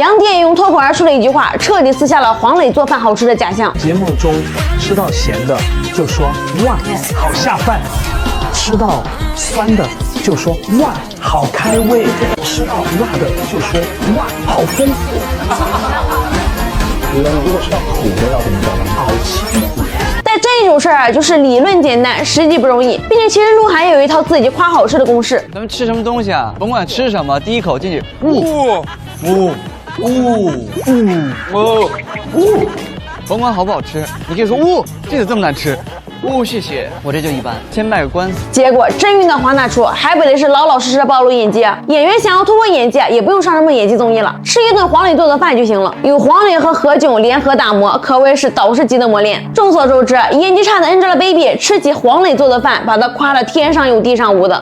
杨迪也用脱口而出的一句话，彻底撕下了黄磊做饭好吃的假象。节目中吃到咸的就说哇好下饭，吃到酸的就说哇好开胃，吃到辣的就说哇好丰富。如果吃到苦的要怎么表达？好清苦。但这种事儿啊，就是理论简单，实际不容易。并且其实鹿晗也有一套自己夸好吃的公式。咱们吃什么东西啊？甭管吃什么，第一口进去，甭管好不好吃，你可以说这怎么这么难吃？谢谢，我这就一般，先卖个关子。结果真遇到华纳出，还不得是老老实实的暴露演技啊？演员想要突破演技，也不用上什么演技综艺了，吃一顿黄磊做的饭就行了。有黄磊和何炅联合打磨，可谓是导师级的磨练。众所周知，演技差的 Angelababy 吃起黄磊做的饭，把他夸得天上有地上无的。